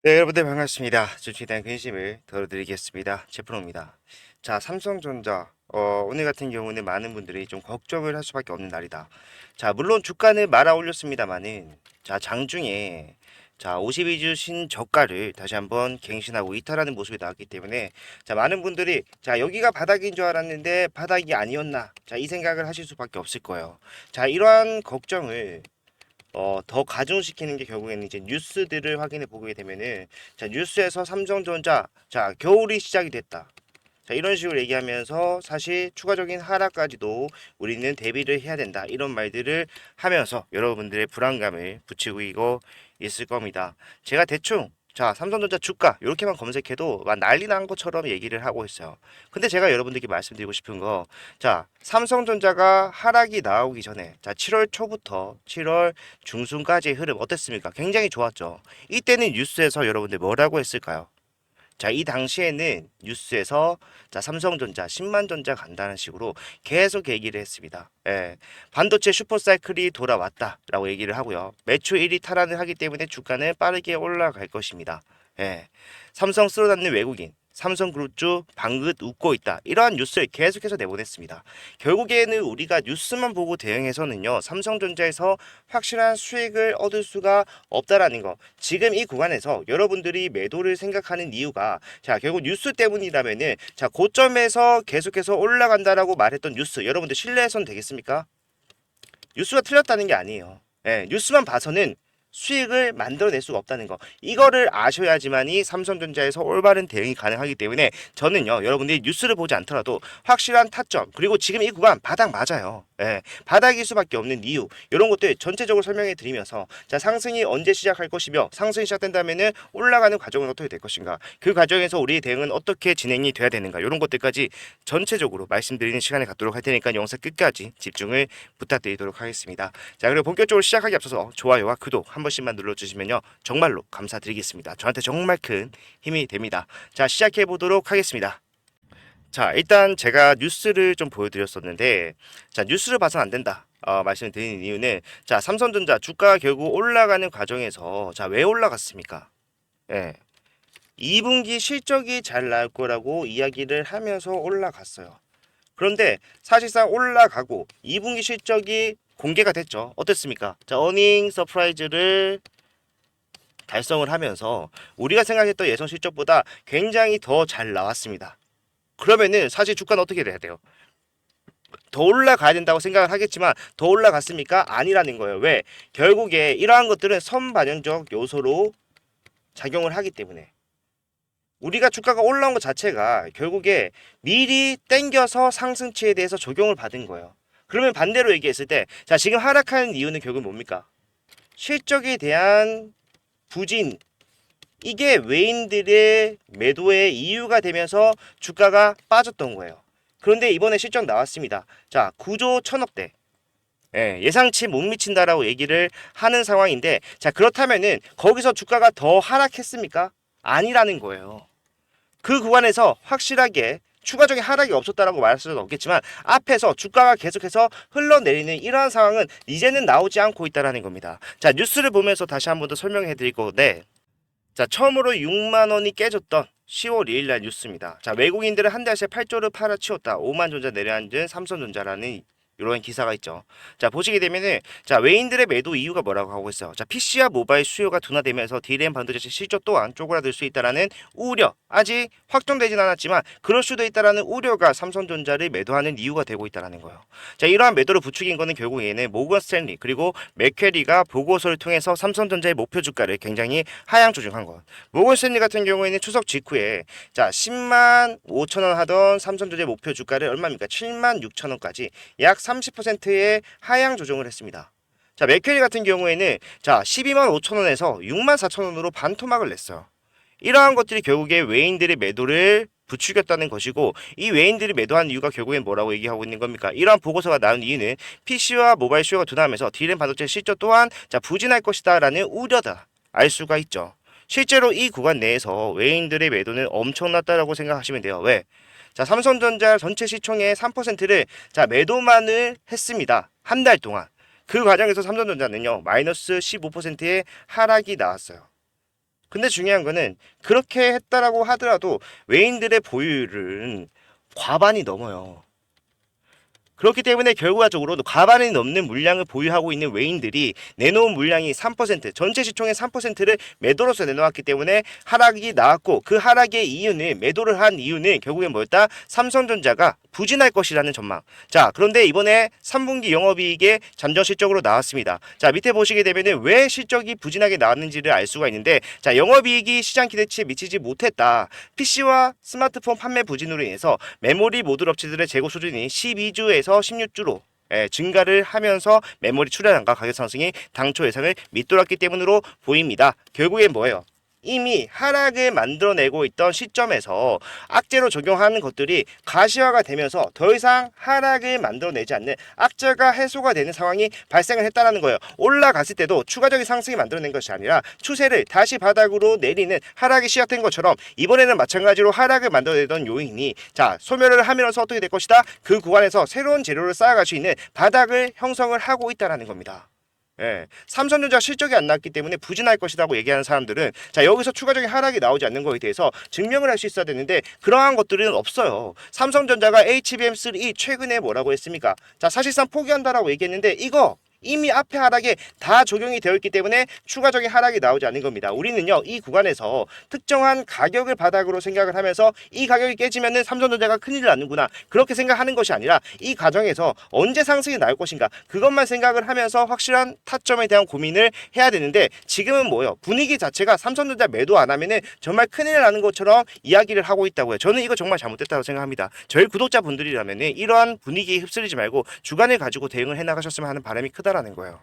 네, 여러분들 반갑습니다. 주식에 대한 근심을 덜어드리겠습니다. 제프로입니다. 자, 삼성전자. 오늘 같은 경우는 많은 분들이 좀 걱정을 할 수밖에 없는 날이다. 자, 물론 주가는 말아 올렸습니다만은, 자, 장중에, 자, 52주 신저가를 다시 한번 갱신하고 이탈하는 모습이 나왔기 때문에, 자, 많은 분들이, 자, 여기가 바닥인 줄 알았는데 바닥이 아니었나. 자, 이 생각을 하실 수밖에 없을 거예요. 자, 이러한 걱정을 더 가중시키는 게 결국에는 이제 뉴스들을 확인해 보게 되면은, 자, 뉴스에서 삼성전자, 자, 겨울이 시작이 됐다. 자, 이런 식으로 얘기하면서 사실 추가적인 하락까지도 우리는 대비를 해야 된다. 이런 말들을 하면서 여러분들의 불안감을 붙이고 있을 겁니다. 제가 대충, 자, 삼성전자 주가 이렇게만 검색해도 막 난리 난 것처럼 얘기를 하고 있어요. 근데 제가 여러분들께 말씀드리고 싶은 거, 자, 삼성전자가 하락이 나오기 전에, 자, 7월 초부터 7월 중순까지의 흐름 어땠습니까? 굉장히 좋았죠. 이때는 뉴스에서 여러분들 뭐라고 했을까요? 자, 이 당시에는 뉴스에서, 자, 삼성전자 10만 전자 간다는 식으로 계속 얘기를 했습니다. 예, 반도체 슈퍼사이클이 돌아왔다라고 얘기를 하고요. 매출 1위 탈환을 하기 때문에 주가는 빠르게 올라갈 것입니다. 예, 삼성 쓸어담는 외국인, 삼성그룹주 방긋 웃고 있다. 이러한 뉴스를 계속해서 내보냈습니다. 결국에는 우리가 뉴스만 보고 대응해서는요, 삼성전자에서 확실한 수익을 얻을 수가 없다라는 거. 지금 이 구간에서 여러분들이 매도를 생각하는 이유가, 자, 결국 뉴스 때문이라면은, 자, 고점에서 계속해서 올라간다라고 말했던 뉴스, 여러분들 신뢰해서는 되겠습니까? 뉴스가 틀렸다는 게 아니에요. 예, 뉴스만 봐서는 수익을 만들어낼 수가 없다는 거. 이거를 아셔야지만이 삼성전자에서 올바른 대응이 가능하기 때문에 저는요, 여러분들이 뉴스를 보지 않더라도 확실한 타점, 그리고 지금 이 구간 바닥 맞아요. 예, 바닥일 수밖에 없는 이유, 이런 것들 전체적으로 설명해 드리면서, 자, 상승이 언제 시작할 것이며 상승이 시작된다면은 올라가는 과정은 어떻게 될 것인가, 그 과정에서 우리의 대응은 어떻게 진행이 돼야 되는가, 이런 것들까지 전체적으로 말씀드리는 시간을 갖도록 할 테니까 영상 끝까지 집중을 부탁드리도록 하겠습니다. 자, 그리고 본격적으로 시작하기 앞서서 좋아요와 구독 한 번씩만 눌러주시면요, 정말로 감사드리겠습니다. 저한테 정말 큰 힘이 됩니다. 자, 시작해 보도록 하겠습니다. 자, 일단 제가 뉴스를 좀 보여드렸었는데, 자, 뉴스를 봐서는 안 된다. 말씀을 드리는 이유는, 자, 삼성전자 주가가 결국 올라가는 과정에서, 자, 왜 올라갔습니까? 예. 2분기 실적이 잘 나올 거라고 이야기를 하면서 올라갔어요. 그런데 사실상 올라가고 2분기 실적이 공개가 됐죠. 어땠습니까? 자, 어닝 서프라이즈를 달성을 하면서 우리가 생각했던 예상 실적보다 굉장히 더 잘 나왔습니다. 그러면은 사실 주가는 어떻게 돼야 돼요? 더 올라가야 된다고 생각을 하겠지만 더 올라갔습니까? 아니라는 거예요. 왜? 결국에 이러한 것들은 선반영적 요소로 작용을 하기 때문에 우리가 주가가 올라온 것 자체가 결국에 미리 땡겨서 상승치에 대해서 적용을 받은 거예요. 그러면 반대로 얘기했을 때, 자, 지금 하락하는 이유는 결국 뭡니까? 실적에 대한 부진, 이게 외인들의 매도의 이유가 되면서 주가가 빠졌던 거예요. 그런데 이번에 실적 나왔습니다. 자, 9조 1천억대. 예, 예상치 못 미친다라고 얘기를 하는 상황인데, 자, 그렇다면은 거기서 주가가 더 하락했습니까? 아니라는 거예요. 그 구간에서 확실하게 추가적인 하락이 없었다라고 말할 수는 없겠지만 앞에서 주가가 계속해서 흘러내리는 이러한 상황은 이제는 나오지 않고 있다라는 겁니다. 자, 뉴스를 보면서 다시 한 번 더 설명해 드릴 건데, 자, 처음으로 6만 원이 깨졌던 10월 2일 날 뉴스입니다. 자, 외국인들은 한 달 새 8조를 팔아치웠다. 5만 전자 내려앉은 삼성전자라는 이런 기사가 있죠. 자, 보시게 되면은, 자, 외인들의 매도 이유가 뭐라고 하고 있어요. 자, PC와 모바일 수요가 둔화되면서 D램 반도체 실적 또한 쪼그라들 수 있다라는 우려, 아직 확정되진 않았지만 그럴 수도 있다라는 우려가 삼성전자를 매도하는 이유가 되고 있다라는 거예요. 자, 이러한 매도를 부추긴 거는 결국에는 모건 스탠리 그리고 맥퀘리가 보고서를 통해서 삼성전자의 목표 주가를 굉장히 하향 조정한 것. 모건 스탠리 같은 경우에는 추석 직후에, 자, 10만 5천 원 하던 삼성전자의 목표 주가를 얼마입니까? 7만 6천 원까지 약 30%의 하향 조정을 했습니다. 자, 맥퀘리 같은 경우에는, 자, 12만 5천 원에서 6만 4천 원으로 반토막을 냈어요. 이러한 것들이 결국에 외인들의 매도를 부추겼다는 것이고, 이 외인들이 매도한 이유가 결국엔 뭐라고 얘기하고 있는 겁니까? 이러한 보고서가 나온 이유는 PC와 모바일 수요가 둔화하면서 D램 반도체 실적 또한, 자, 부진할 것이다 라는 우려다 알 수가 있죠. 실제로 이 구간 내에서 외인들의 매도는 엄청났다라고 생각하시면 돼요. 왜? 자, 삼성전자 전체 시총의 3%를, 자, 매도만을 했습니다. 한 달 동안. 그 과정에서 삼성전자는요, 마이너스 15%의 하락이 나왔어요. 근데 중요한 거는 그렇게 했다라고 하더라도 외인들의 보유율은 과반이 넘어요. 그렇기 때문에 결과적으로 과반이 넘는 물량을 보유하고 있는 외인들이 내놓은 물량이 3%, 전체 시총의 3%를 매도로서 내놓았기 때문에 하락이 나왔고, 그 하락의 이유는, 매도를 한 이유는 결국엔 뭐였다? 삼성전자가 부진할 것이라는 전망. 자, 그런데 이번에 3분기 영업이익의 잠정 실적으로 나왔습니다. 자, 밑에 보시게 되면은 왜 실적이 부진하게 나왔는지를 알 수가 있는데, 자, 영업이익이 시장 기대치에 미치지 못했다. PC와 스마트폰 판매 부진으로 인해서 메모리 모듈 업체들의 재고 수준이 12주에서 16주로 증가를 하면서 메모리 출하량과 가격 상승이 당초 예상을 밑돌았기 때문으로 보입니다. 결국엔 뭐예요? 이미 하락을 만들어내고 있던 시점에서 악재로 적용하는 것들이 가시화가 되면서 더 이상 하락을 만들어내지 않는 악재가 해소가 되는 상황이 발생을 했다는 거예요. 올라갔을 때도 추가적인 상승이 만들어낸 것이 아니라 추세를 다시 바닥으로 내리는 하락이 시작된 것처럼 이번에는 마찬가지로 하락을 만들어내던 요인이 자 소멸을 하면서 어떻게 될 것이다? 그 구간에서 새로운 재료를 쌓아갈 수 있는 바닥을 형성을 하고 있다는 겁니다. 예, 삼성전자 실적이 안 났기 때문에 부진할 것이라고 얘기하는 사람들은 자 여기서 추가적인 하락이 나오지 않는 거에 대해서 증명을 할 수 있어야 되는데 그러한 것들은 없어요. 삼성전자가 HBM3 최근에 뭐라고 했습니까? 자 사실상 포기한다라고 얘기했는데 이거 이미 앞에 하락에 다 적용이 되어 있기 때문에 추가적인 하락이 나오지 않는 겁니다. 우리는요 이 구간에서 특정한 가격을 바닥으로 생각을 하면서 이 가격이 깨지면은 삼성전자가 큰일 나는구나 그렇게 생각하는 것이 아니라 이 과정에서 언제 상승이 나올 것인가 그것만 생각을 하면서 확실한 타점에 대한 고민을 해야 되는데 지금은 뭐예요? 분위기 자체가 삼성전자 매도 안 하면은 정말 큰일 나는 것처럼 이야기를 하고 있다고요. 저는 이거 정말 잘못됐다고 생각합니다. 저희 구독자분들이라면은 이러한 분위기에 휩쓸리지 말고 주관을 가지고 대응을 해나가셨으면 하는 바람이 크다라는 거예요.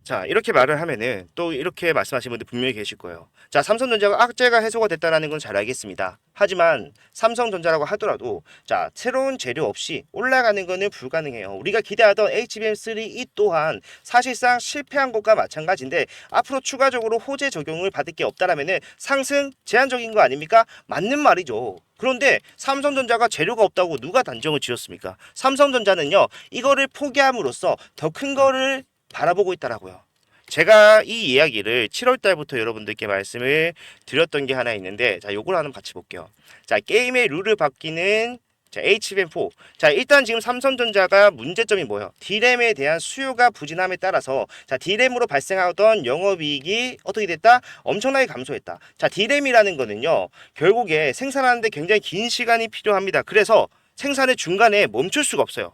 자 이렇게 말을 하면은 또 이렇게 말씀하시는 분들 분명히 계실 거예요. 자 삼성전자가 악재가 해소가 됐다는 건 잘 알겠습니다. 하지만 삼성전자라고 하더라도 자 새로운 재료 없이 올라가는 것은 불가능해요. 우리가 기대하던 HBM3E 또한 사실상 실패한 것과 마찬가지인데 앞으로 추가적으로 호재 적용을 받을 게 없다라면은 상승 제한적인 거 아닙니까? 맞는 말이죠. 그런데 삼성전자가 재료가 없다고 누가 단정을 지었습니까? 삼성전자는요 이거를 포기함으로써 더 큰 거를 바라보고 있다라고요. 제가 이 이야기를 7월 달부터 여러분들께 말씀을 드렸던 게 하나 있는데 자 요걸 한번 같이 볼게요. 자 게임의 룰을 바뀌는 자 HBM4 자 일단 지금 삼성전자가 문제점이 뭐예요? D램에 대한 수요가 부진함에 따라서 자 D램으로 발생하던 영업이익이 어떻게 됐다? 엄청나게 감소했다. 자 D램이라는 거는요 결국에 생산하는데 굉장히 긴 시간이 필요합니다. 그래서 생산을 중간에 멈출 수가 없어요.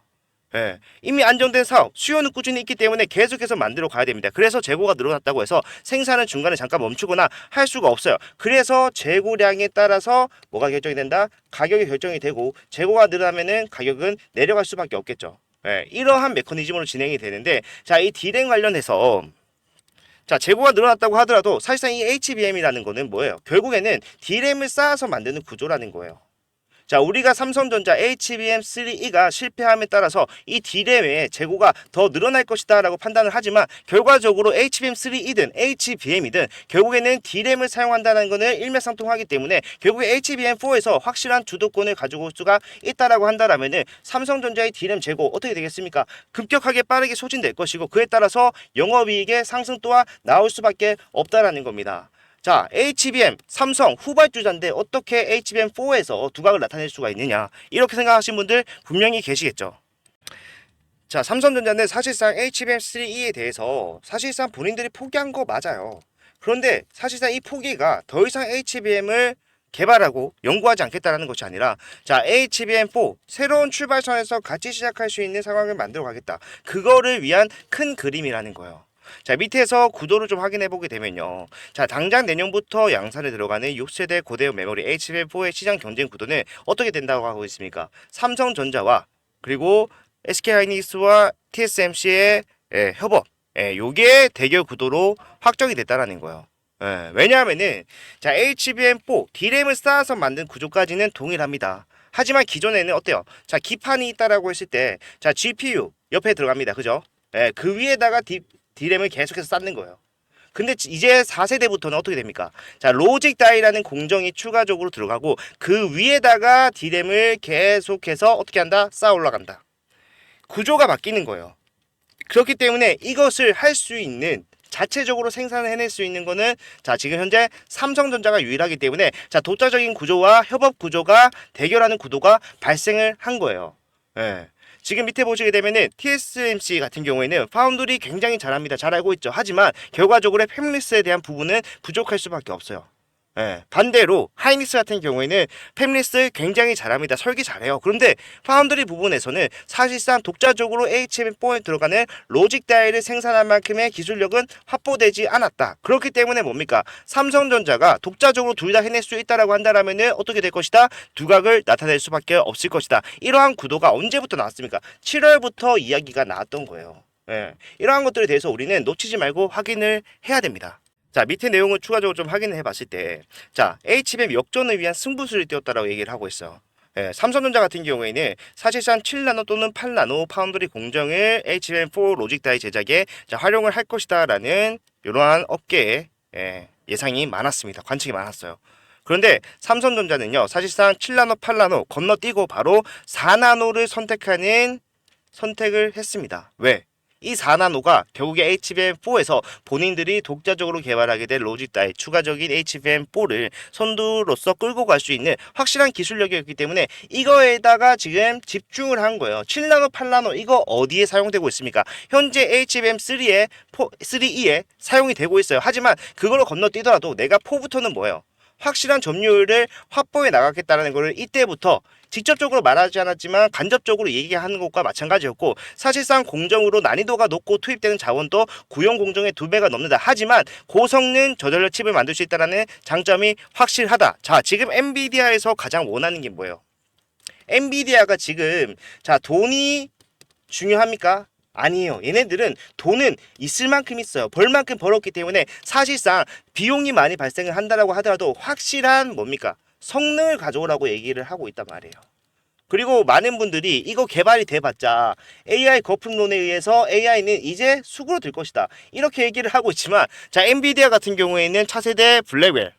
예, 이미 안정된 사업, 수요는 꾸준히 있기 때문에 계속해서 만들어 가야 됩니다. 그래서 재고가 늘어났다고 해서 생산은 중간에 잠깐 멈추거나 할 수가 없어요. 그래서 재고량에 따라서 뭐가 결정이 된다? 가격이 결정이 되고 재고가 늘어나면은 가격은 내려갈 수밖에 없겠죠. 예, 이러한 메커니즘으로 진행이 되는데 자, 이 D램 관련해서 자, 재고가 늘어났다고 하더라도 사실상 이 HBM이라는 거는 뭐예요? 결국에는 D램을 쌓아서 만드는 구조라는 거예요. 자, 우리가 삼성전자 HBM3E가 실패함에 따라서 이 D램의 재고가 더 늘어날 것이다 라고 판단을 하지만 결과적으로 HBM3E든 HBM이든 결국에는 D램을 사용한다는 것은 일맥상통하기 때문에 결국에 HBM4에서 확실한 주도권을 가지고 올 수가 있다라고 한다라면은 삼성전자의 D램 재고 어떻게 되겠습니까? 급격하게 빠르게 소진될 것이고 그에 따라서 영업이익의 상승 또한 나올 수밖에 없다라는 겁니다. 자, HBM, 삼성 후발주자인데 어떻게 HBM4에서 두각을 나타낼 수가 있느냐 이렇게 생각하시는 분들 분명히 계시겠죠. 자, 삼성전자는 사실상 HBM3E에 대해서 사실상 본인들이 포기한 거 맞아요. 그런데 사실상 이 포기가 더 이상 HBM을 개발하고 연구하지 않겠다라는 것이 아니라 자 HBM4 새로운 출발선에서 같이 시작할 수 있는 상황을 만들어 가겠다. 그거를 위한 큰 그림이라는 거예요. 자 밑에서 구도를 좀 확인해 보게 되면요. 자 당장 내년부터 양산에 들어가는 6세대 고대용 메모리 HBM4의 시장 경쟁 구도는 어떻게 된다고 하고 있습니까? 삼성전자와 그리고 SK하이닉스와 TSMC의 협업 요게 대결 구도로 확정이 됐다라는 거예요. 왜냐하면은 자 HBM4 D램을 쌓아서 만든 구조까지는 동일합니다. 하지만 기존에는 어때요? 자 기판이 있다라고 했을 때 자 GPU 옆에 들어갑니다. 그죠? 그 위에다가 D램을 계속해서 쌓는 거예요. 근데 이제 4세대부터는 어떻게 됩니까? 자, 로직 다이라는 공정이 추가적으로 들어가고 그 위에다가 D램을 계속해서 어떻게 한다? 쌓아 올라간다. 구조가 바뀌는 거예요. 그렇기 때문에 이것을 할 수 있는 자체적으로 생산을 해낼 수 있는 거는 자 지금 현재 삼성전자가 유일하기 때문에 자 독자적인 구조와 협업 구조가 대결하는 구도가 발생을 한 거예요. 예. 지금 밑에 보시게 되면은 TSMC 같은 경우에는 파운드리 굉장히 잘합니다. 잘 알고 있죠. 하지만 결과적으로 팹리스에 대한 부분은 부족할 수밖에 없어요. 예, 반대로 하이닉스 같은 경우에는 팹리스 굉장히 잘합니다. 설계 잘해요. 그런데 파운드리 부분에서는 사실상 독자적으로 HBM4에 들어가는 로직 다이를 생산할 만큼의 기술력은 확보되지 않았다. 그렇기 때문에 뭡니까? 삼성전자가 독자적으로 둘 다 해낼 수 있다라고 한다라면은 어떻게 될 것이다? 두각을 나타낼 수밖에 없을 것이다. 이러한 구도가 언제부터 나왔습니까? 7월부터 이야기가 나왔던 거예요. 예, 이러한 것들에 대해서 우리는 놓치지 말고 확인을 해야 됩니다. 자, 밑에 내용을 추가적으로 좀 확인을 해봤을 때, 자, HBM 역전을 위한 승부수를 띄웠다라고 얘기를 하고 있어요. 예, 삼성전자 같은 경우에는 사실상 7나노 또는 8나노 파운드리 공정을 HBM4 로직 다이 제작에 자, 활용을 할 것이다라는 이러한 업계의 예상이 많았습니다. 관측이 많았어요. 그런데 삼성전자는요, 사실상 7나노, 8나노 건너뛰고 바로 4나노를 선택을 했습니다. 왜? 이 4나노가 결국에 HBM4에서 본인들이 독자적으로 개발하게 될 로직 다이 추가적인 HBM4를 선두로서 끌고 갈 수 있는 확실한 기술력이었기 때문에 이거에다가 지금 집중을 한 거예요. 7나노, 8나노 이거 어디에 사용되고 있습니까? 현재 HBM3E에 사용이 되고 있어요. 하지만 그걸로 건너뛰더라도 내가 4부터는 뭐예요? 확실한 점유율을 확보해 나가겠다는 것을 이때부터 직접적으로 말하지 않았지만 간접적으로 얘기하는 것과 마찬가지였고 사실상 공정으로 난이도가 높고 투입되는 자원도 구형 공정의 2배가 넘는다. 하지만 고성능 저전력 칩을 만들 수 있다는 장점이 확실하다. 자, 지금 엔비디아에서 가장 원하는 게 뭐예요? 엔비디아가 지금 자 돈이 중요합니까? 아니에요. 얘네들은 돈은 있을 만큼 있어요. 벌 만큼 벌었기 때문에 사실상 비용이 많이 발생을 한다라고 하더라도 확실한 뭡니까? 성능을 가져오라고 얘기를 하고 있단 말이에요. 그리고 많은 분들이 이거 개발이 돼봤자 AI 거품론에 의해서 AI는 이제 수구로 들 것이다. 이렇게 얘기를 하고 있지만 자 엔비디아 같은 경우에는 차세대 블랙웰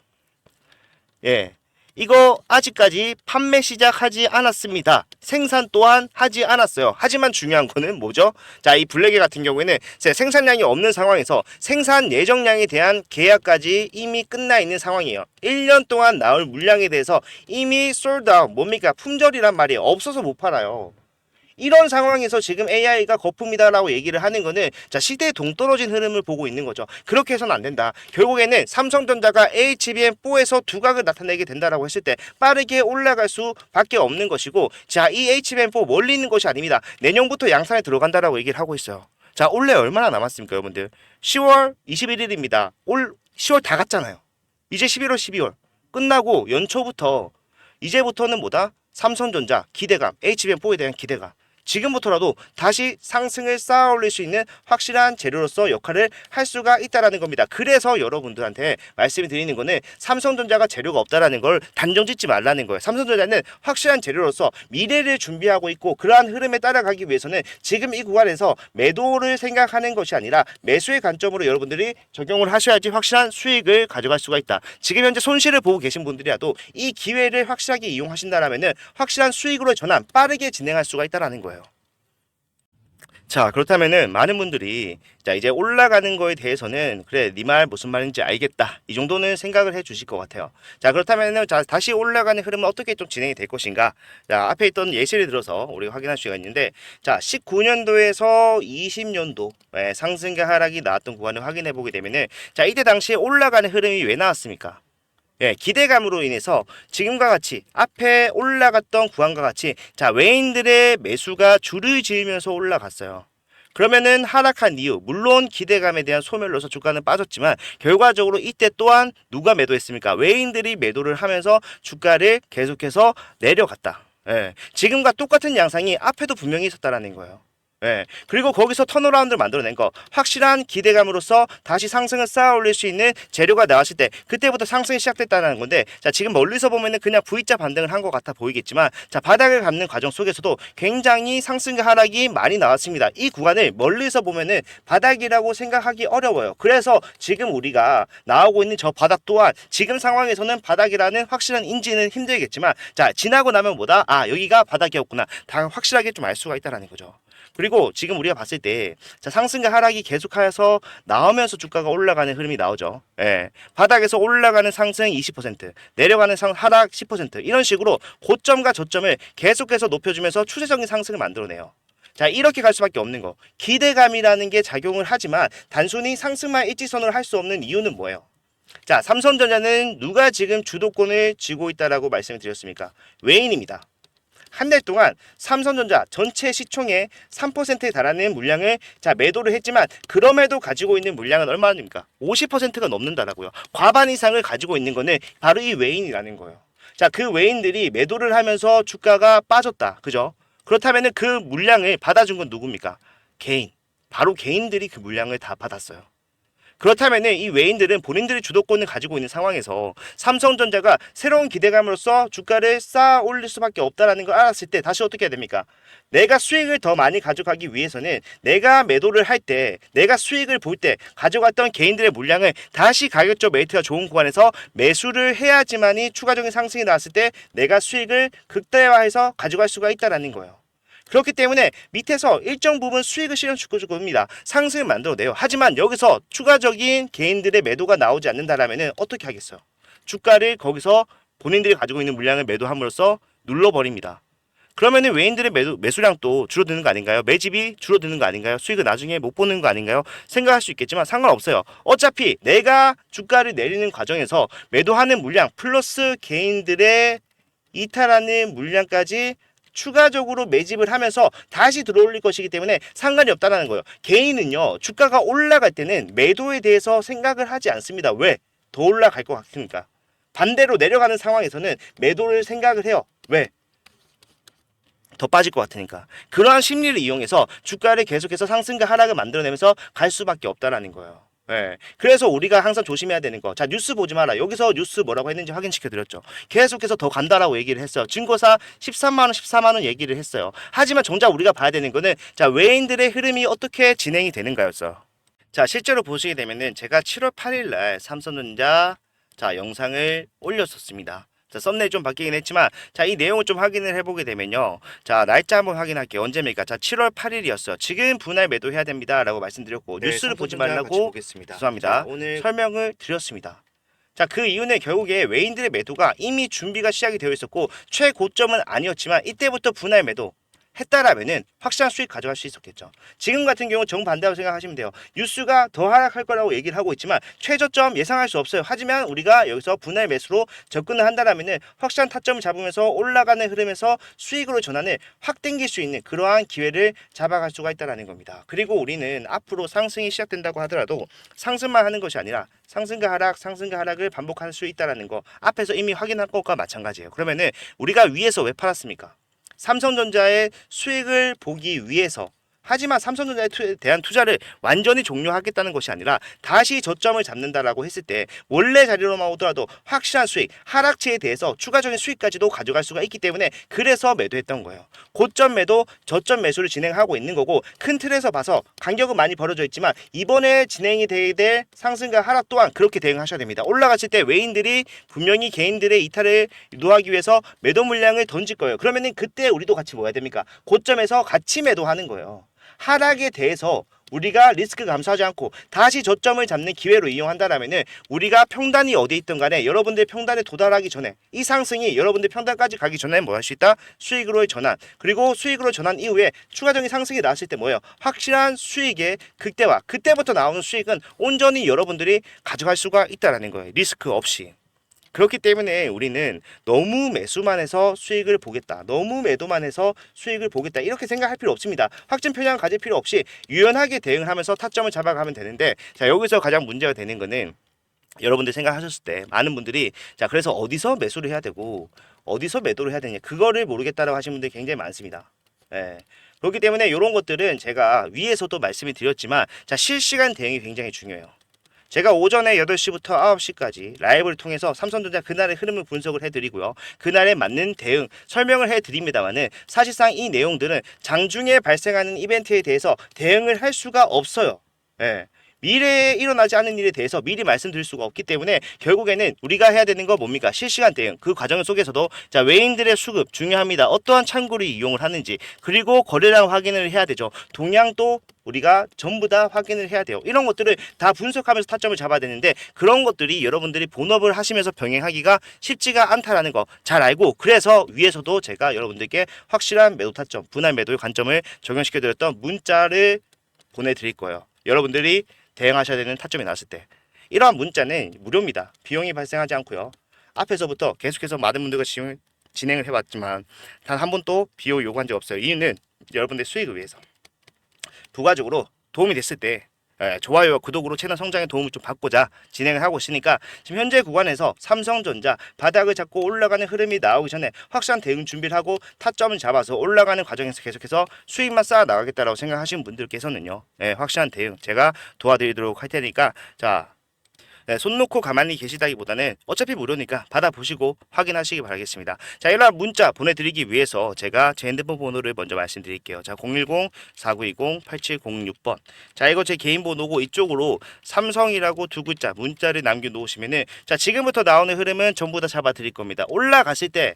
이거 아직까지 판매 시작하지 않았습니다. 생산 또한 하지 않았어요. 하지만 중요한 거는 뭐죠? 자, 이 블랙웰 같은 경우에는 생산량이 없는 상황에서 생산 예정량에 대한 계약까지 이미 끝나 있는 상황이에요. 1년 동안 나올 물량에 대해서 이미 솔드아웃 뭡니까? 품절이란 말이 없어서 못 팔아요. 이런 상황에서 지금 AI가 거품이다라고 얘기를 하는 거는 자 시대에 동떨어진 흐름을 보고 있는 거죠. 그렇게 해서는 안 된다. 결국에는 삼성전자가 HBM4에서 두각을 나타내게 된다라고 했을 때 빠르게 올라갈 수밖에 없는 것이고 자 이 HBM4 멀리 있는 것이 아닙니다. 내년부터 양산에 들어간다라고 얘기를 하고 있어요. 자 올해 얼마나 남았습니까 여러분들? 10월 21일입니다. 올 10월 다 갔잖아요. 이제 11월 12월 끝나고 연초부터 이제부터는 뭐다? 삼성전자 기대감, HBM4에 대한 기대감 지금부터라도 다시 상승을 쌓아 올릴 수 있는 확실한 재료로서 역할을 할 수가 있다라는 겁니다. 그래서 여러분들한테 말씀을 드리는 거는 삼성전자가 재료가 없다라는 걸 단정 짓지 말라는 거예요. 삼성전자는 확실한 재료로서 미래를 준비하고 있고 그러한 흐름에 따라가기 위해서는 지금 이 구간에서 매도를 생각하는 것이 아니라 매수의 관점으로 여러분들이 적용을 하셔야지 확실한 수익을 가져갈 수가 있다. 지금 현재 손실을 보고 계신 분들이라도 이 기회를 확실하게 이용하신다라면은 확실한 수익으로의 전환 빠르게 진행할 수가 있다라는 거예요. 자 그렇다면은 많은 분들이 자 이제 올라가는 거에 대해서는 그래 네 말 무슨 말인지 알겠다 이 정도는 생각을 해 주실 것 같아요. 자 그렇다면은 자 다시 올라가는 흐름은 어떻게 좀 진행이 될 것인가. 자 앞에 있던 예시를 들어서 우리가 확인할 수가 있는데 자 19년도에서 20년도 상승과 하락이 나왔던 구간을 확인해 보게 되면은 자 이때 당시에 올라가는 흐름이 왜 나왔습니까? 기대감으로 인해서 지금과 같이 앞에 올라갔던 구간과 같이 자 외인들의 매수가 줄을 지으면서 올라갔어요. 그러면은 하락한 이유 물론 기대감에 대한 소멸로서 주가는 빠졌지만 결과적으로 이때 또한 누가 매도했습니까? 외인들이 매도를 하면서 주가를 계속해서 내려갔다. 지금과 똑같은 양상이 앞에도 분명히 있었다라는 거예요. 그리고 거기서 턴어라운드를 만들어낸 거 확실한 기대감으로서 다시 상승을 쌓아 올릴 수 있는 재료가 나왔을 때 그때부터 상승이 시작됐다는 건데 자 지금 멀리서 보면은 그냥 V자 반등을 한 것 같아 보이겠지만 자 바닥을 밟는 과정 속에서도 굉장히 상승과 하락이 많이 나왔습니다. 이 구간을 멀리서 보면은 바닥이라고 생각하기 어려워요. 그래서 지금 우리가 나오고 있는 저 바닥 또한 지금 상황에서는 바닥이라는 확실한 인지는 힘들겠지만 자 지나고 나면 뭐다? 아 여기가 바닥이었구나 다 확실하게 좀 알 수가 있다라는 거죠. 그리고 지금 우리가 봤을 때 자, 상승과 하락이 계속해서 나오면서 주가가 올라가는 흐름이 나오죠. 예. 바닥에서 올라가는 상승 20%, 내려가는 하락 10% 이런 식으로 고점과 저점을 계속해서 높여주면서 추세적인 상승을 만들어내요. 자, 이렇게 갈 수밖에 없는 거. 기대감이라는 게 작용을 하지만 단순히 상승만 일직선으로 할 수 없는 이유는 뭐예요? 자, 삼성전자는 누가 지금 주도권을 쥐고 있다라고 말씀을 드렸습니까? 외인입니다. 한 달 동안 삼성전자 전체 시총의 3%에 달하는 물량을 매도를 했지만 그럼에도 가지고 있는 물량은 얼마입니까? 50%가 넘는다라고요. 과반 이상을 가지고 있는 거는 바로 이 외인이라는 거예요. 자, 그 외인들이 매도를 하면서 주가가 빠졌다. 그죠? 그렇다면 그 물량을 받아준 건 누굽니까? 개인. 바로 개인들이 그 물량을 다 받았어요. 그렇다면 이 외인들은 본인들의 주도권을 가지고 있는 상황에서 삼성전자가 새로운 기대감으로써 주가를 쌓아 올릴 수밖에 없다는 걸 알았을 때 다시 어떻게 해야 됩니까? 내가 수익을 더 많이 가져가기 위해서는 내가 매도를 할 때, 내가 수익을 볼 때 가져갔던 개인들의 물량을 다시 가격적 메리트가 좋은 구간에서 매수를 해야지만이 추가적인 상승이 나왔을 때 내가 수익을 극대화해서 가져갈 수가 있다는 거예요. 그렇기 때문에 밑에서 일정 부분 수익을 실현시켜줄 겁니다. 상승을 만들어내요. 하지만 여기서 추가적인 개인들의 매도가 나오지 않는다라면 어떻게 하겠어요? 주가를 거기서 본인들이 가지고 있는 물량을 매도함으로써 눌러버립니다. 그러면 외인들의 매수량도 줄어드는 거 아닌가요? 매집이 줄어드는 거 아닌가요? 수익을 나중에 못 보는 거 아닌가요? 생각할 수 있겠지만 상관없어요. 어차피 내가 주가를 내리는 과정에서 매도하는 물량 플러스 개인들의 이탈하는 물량까지 추가적으로 매집을 하면서 다시 들어올릴 것이기 때문에 상관이 없다는 거예요. 개인은요, 주가가 올라갈 때는 매도에 대해서 생각을 하지 않습니다. 왜? 더 올라갈 것 같으니까. 반대로 내려가는 상황에서는 매도를 생각을 해요. 왜? 더 빠질 것 같으니까. 그러한 심리를 이용해서 주가를 계속해서 상승과 하락을 만들어내면서 갈 수밖에 없다는 거예요. 네. 그래서 우리가 항상 조심해야 되는 거. 자, 뉴스 보지 마라. 여기서 뉴스 뭐라고 했는지 확인시켜 드렸죠. 계속해서 더 간다라고 얘기를 했어요. 증거사 13만 원, 14만 원 얘기를 했어요. 하지만 정작 우리가 봐야 되는 거는 자, 외인들의 흐름이 어떻게 진행이 되는가였어요. 자, 실제로 보시게 되면은 제가 7월 8일 날 삼성전자 영상을 올렸었습니다. 자, 썸네일 좀 바뀌긴 했지만 자, 이 내용을 좀 확인을 해보게 되면요. 자, 날짜 한번 확인할게요. 언제입니까? 자, 7월 8일이었어요. 지금 분할 매도해야 됩니다 라고 말씀드렸고 네, 뉴스를 보지 말라고 죄송합니다. 자, 오늘 설명을 드렸습니다. 자, 그 이유는 결국에 외인들의 매도가 이미 준비가 시작이 되어 있었고 최고점은 아니었지만 이때부터 분할 매도 했다라면은 확실한 수익 가져갈 수 있었겠죠. 지금 같은 경우 정반대라고 생각하시면 돼요. 뉴스가 더 하락할 거라고 얘기를 하고 있지만 최저점 예상할 수 없어요. 하지만 우리가 여기서 분할 매수로 접근을 한다라면은 확실한 타점을 잡으면서 올라가는 흐름에서 수익으로 전환을 확 당길 수 있는 그러한 기회를 잡아갈 수가 있다라는 겁니다. 그리고 우리는 앞으로 상승이 시작된다고 하더라도 상승만 하는 것이 아니라 상승과 하락을 반복할 수 있다라는 거 앞에서 이미 확인한 것과 마찬가지예요. 그러면은 우리가 위에서 왜 팔았습니까? 삼성전자의 수익을 보기 위해서. 하지만 삼성전자에 대한 투자를 완전히 종료하겠다는 것이 아니라 다시 저점을 잡는다라고 했을 때 원래 자리로만 오더라도 확실한 수익, 하락치에 대해서 추가적인 수익까지도 가져갈 수가 있기 때문에 그래서 매도했던 거예요. 고점 매도, 저점 매수를 진행하고 있는 거고 큰 틀에서 봐서 간격은 많이 벌어져 있지만 이번에 진행이 될 상승과 하락 또한 그렇게 대응하셔야 됩니다. 올라갔을 때 외인들이 분명히 개인들의 이탈을 유도하기 위해서 매도 물량을 던질 거예요. 그러면은 그때 우리도 같이 뭐 해야 됩니까? 고점에서 같이 매도하는 거예요. 하락에 대해서 우리가 리스크 감수하지 않고 다시 저점을 잡는 기회로 이용한다라면은 우리가 평단이 어디에 있든 간에 여러분들 평단에 도달하기 전에 이 상승이 여러분들 평단까지 가기 전에 뭐 할 수 있다? 수익으로의 전환. 그리고 수익으로 전환 이후에 추가적인 상승이 나왔을 때 뭐예요? 확실한 수익의 극대화. 그때부터 나오는 수익은 온전히 여러분들이 가져갈 수가 있다라는 거예요. 리스크 없이. 그렇기 때문에 우리는 너무 매수만 해서 수익을 보겠다. 너무 매도만 해서 수익을 보겠다. 이렇게 생각할 필요 없습니다. 확진 편향을 가질 필요 없이 유연하게 대응을 하면서 타점을 잡아가면 되는데 자, 여기서 가장 문제가 되는 거는 여러분들 생각하셨을 때 많은 분들이 자, 그래서 어디서 매수를 해야 되고 어디서 매도를 해야 되냐 그거를 모르겠다라고 하시는 분들이 굉장히 많습니다. 예. 그렇기 때문에 이런 것들은 제가 위에서도 말씀을 드렸지만 자, 실시간 대응이 굉장히 중요해요. 제가 오전에 8시부터 9시까지 라이브를 통해서 삼성전자 그날의 흐름을 분석을 해드리고요. 그날에 맞는 대응 설명을 해드립니다만은 사실상 이 내용들은 장중에 발생하는 이벤트에 대해서 대응을 할 수가 없어요. 예. 미래에 일어나지 않은 일에 대해서 미리 말씀드릴 수가 없기 때문에 결국에는 우리가 해야 되는 거 뭡니까? 실시간 대응. 그 과정 속에서도 자, 외인들의 수급 중요합니다. 어떠한 창구를 이용을 하는지, 그리고 거래량 확인을 해야 되죠. 동향도 우리가 전부 다 확인을 해야 돼요. 이런 것들을 다 분석하면서 타점을 잡아야 되는데, 그런 것들이 여러분들이 본업을 하시면서 병행하기가 쉽지가 않다라는 거 잘 알고, 그래서 위에서도 제가 여러분들께 확실한 매도 타점, 분할 매도의 관점을 적용시켜 드렸던 문자를 보내드릴 거예요. 여러분들이 대응하셔야 되는 타점이 나왔을 때 이러한 문자는 무료입니다. 비용이 발생하지 않고요. 앞에서부터 계속해서 많은 분들과 진행을 해봤지만 단 한 번도 비용 요구한 적 없어요. 이유는 여러분들의 수익을 위해서. 부가적으로 도움이 됐을 때 좋아요와 구독으로 채널 성장에 도움을 좀 받고자 진행을 하고 있으니까, 지금 현재 구간에서 삼성전자 바닥을 잡고 올라가는 흐름이 나오기 전에 확실한 대응 준비를 하고 타점을 잡아서 올라가는 과정에서 계속해서 수익만 쌓아 나가겠다라고 생각하시는 분들께서는요, 확실한 대응 제가 도와드리도록 할 테니까, 자, 손 놓고 가만히 계시다기보다는 어차피 무료니까 받아보시고 확인하시기 바라겠습니다. 자, 이런 문자 보내드리기 위해서 제가 제 핸드폰 번호를 먼저 말씀드릴게요. 자, 010-4920-8706번. 자, 이거 제 개인 번호고, 이쪽으로 삼성이라고 두 글자 문자를 남겨놓으시면은, 자, 지금부터 나오는 흐름은 전부 다 잡아드릴 겁니다. 올라갔을 때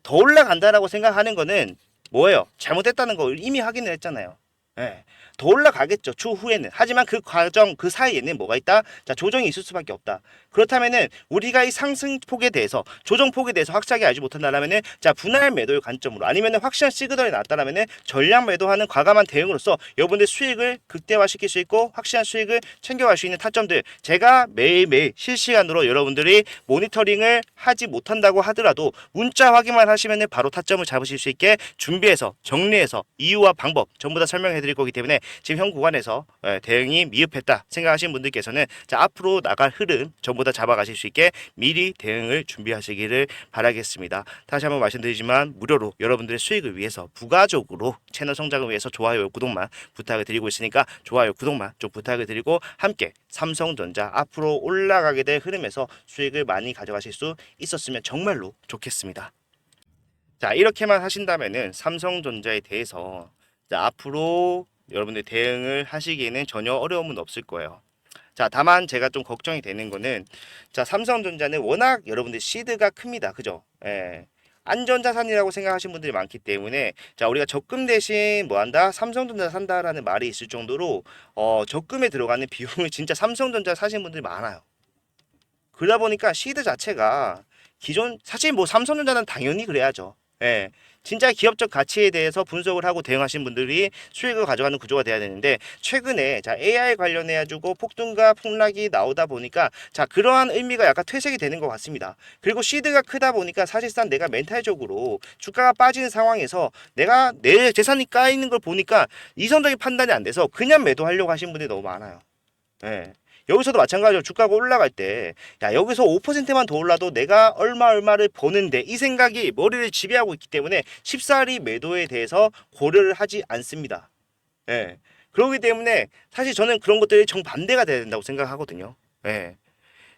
더 올라간다라고 생각하는 거는 뭐예요? 잘못했다는 거 이미 확인을 했잖아요. 예. 더 올라가겠죠, 추후에는. 하지만 그 과정, 그 사이에는 뭐가 있다? 자, 조정이 있을 수밖에 없다. 그렇다면은 우리가 이 상승폭에 대해서, 조정폭에 대해서 확실하게 알지 못한다라면은, 자, 분할 매도의 관점으로, 아니면은 확실한 시그널이 나왔다라면은 전량 매도하는 과감한 대응으로서 여러분들 수익을 극대화시킬 수 있고 확실한 수익을 챙겨갈 수 있는 타점들, 제가 매일매일 실시간으로 여러분들이 모니터링을 하지 못한다고 하더라도 문자 확인만 하시면은 바로 타점을 잡으실 수 있게 준비해서 정리해서 이유와 방법 전부 다 설명해 드릴 거기 때문에, 지금 현 구간에서 대응이 미흡했다 생각하시는 분들께서는, 자, 앞으로 나갈 흐름 전부 다 잡아가실 수 있게 미리 대응을 준비하시기를 바라겠습니다. 다시 한번 말씀드리지만 무료로 여러분들의 수익을 위해서, 부가적으로 채널 성장을 위해서 좋아요, 구독만 부탁을 드리고 있으니까 좋아요, 구독만 좀 부탁을 드리고, 함께 삼성전자 앞으로 올라가게 될 흐름에서 수익을 많이 가져가실 수 있었으면 정말로 좋겠습니다. 자, 이렇게만 하신다면은 삼성전자에 대해서, 자, 앞으로 여러분들 대응을 하시기에는 전혀 어려움은 없을 거예요. 자, 다만 제가 좀 걱정이 되는 거는, 자, 삼성전자는 워낙 여러분들 시드가 큽니다. 그죠? 안전자산이라고 생각하시는 분들이 많기 때문에, 자, 우리가 적금 대신 뭐 한다? 삼성전자 산다라는 말이 있을 정도로 적금에 들어가는 비용을 진짜 삼성전자 사시는 분들이 많아요. 그러다 보니까 시드 자체가 기존, 사실 뭐 삼성전자는 당연히 그래야죠. 진짜 기업적 가치에 대해서 분석을 하고 대응하신 분들이 수익을 가져가는 구조가 돼야 되는데, 최근에 자, AI 관련해 가지고 폭등과 폭락이 나오다 보니까, 자, 그러한 의미가 약간 퇴색이 되는 것 같습니다. 그리고 시드가 크다 보니까 사실상 내가 멘탈적으로 주가가 빠지는 상황에서 내가 내 재산이 까이는 걸 보니까 이성적인 판단이 안 돼서 그냥 매도하려고 하시는 분들이 너무 많아요. 여기서도 마찬가지로 주가가 올라갈 때, 야, 여기서 5%만 더 올라도 내가 얼마를 버는데, 이 생각이 머리를 지배하고 있기 때문에 쉽사리 매도에 대해서 고려를 하지 않습니다. 그렇기 때문에 사실 저는 그런 것들이 정반대가 돼야 된다고 생각하거든요.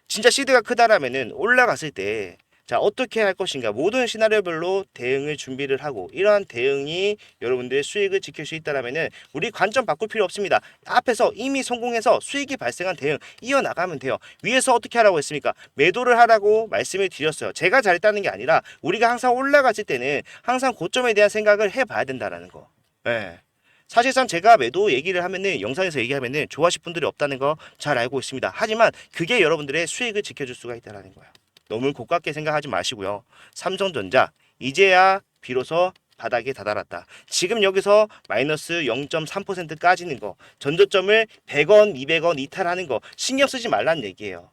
진짜 시드가 크다라면은 올라갔을 때, 자, 어떻게 할 것인가, 모든 시나리오별로 대응을 준비를 하고, 이러한 대응이 여러분들의 수익을 지킬 수 있다라면은 우리 관점 바꿀 필요 없습니다. 앞에서 이미 성공해서 수익이 발생한 대응 이어나가면 돼요. 위에서 어떻게 하라고 했습니까? 매도를 하라고 말씀을 드렸어요. 제가 잘했다는 게 아니라 우리가 항상 올라갔을 때는 항상 고점에 대한 생각을 해봐야 된다라는 거. 사실상 제가 매도 얘기를 하면은, 영상에서 얘기하면은 좋아하실 분들이 없다는 거 잘 알고 있습니다. 하지만 그게 여러분들의 수익을 지켜줄 수가 있다는 거예요. 너무 고깝게 생각하지 마시고요. 삼성전자 이제야 비로소 바닥에 다다랐다. 지금 여기서 마이너스 0.3% 까지는 거, 전저점을 100원, 200원 이탈하는 거 신경 쓰지 말란 얘기예요.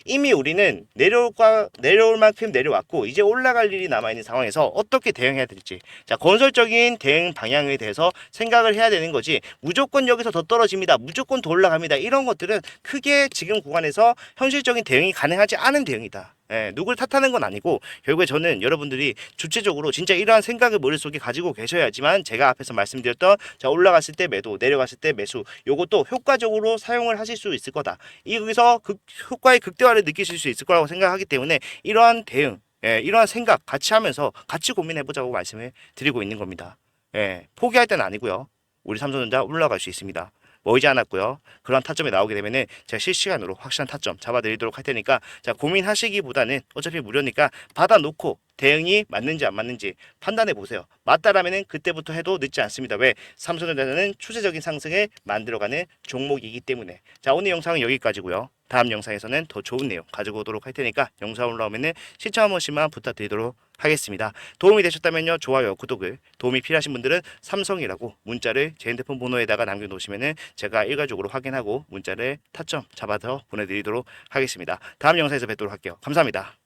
이미 우리는 내려올 만큼 내려왔고, 이제 올라갈 일이 남아있는 상황에서 어떻게 대응해야 될지, 자, 건설적인 대응 방향에 대해서 생각을 해야 되는 거지, 무조건 여기서 더 떨어집니다, 무조건 더 올라갑니다, 이런 것들은 크게 지금 구간에서 현실적인 대응이 가능하지 않은 대응이다. 누굴 탓하는 건 아니고, 결국에 저는 여러분들이 주체적으로 진짜 이러한 생각을 머릿속에 가지고 계셔야지만, 제가 앞에서 말씀드렸던, 자, 올라갔을 때 매도, 내려갔을 때 매수, 요것도 효과적으로 사용을 하실 수 있을 거다. 여기서 효과의 극대화를 느끼실 수 있을 거라고 생각하기 때문에, 이러한 대응, 이러한 생각 같이 하면서 같이 고민해보자고 말씀을 드리고 있는 겁니다. 포기할 때는 아니고요. 우리 삼성전자 올라갈 수 있습니다. 머이지 않았고요. 그런 타점이 나오게 되면은 제가 실시간으로 확실한 타점 잡아드리도록 할 테니까 자, 고민하시기보다는 어차피 무료니까 받아놓고 대응이 맞는지 안 맞는지 판단해 보세요. 맞다라면은 그때부터 해도 늦지 않습니다. 왜? 삼성전자는 추세적인 상승을 만들어가는 종목이기 때문에. 자, 오늘 영상은 여기까지고요. 다음 영상에서는 더 좋은 내용 가지고 오도록 할 테니까 영상 올라오면은 시청 한 번씩만 부탁드리도록 하겠습니다. 도움이 되셨다면요, 좋아요, 구독을, 도움이 필요하신 분들은 삼성이라고 문자를 제 핸드폰 번호에다가 남겨놓으시면은 제가 일괄적으로 확인하고 문자를 타점 잡아서 보내드리도록 하겠습니다. 다음 영상에서 뵙도록 할게요. 감사합니다.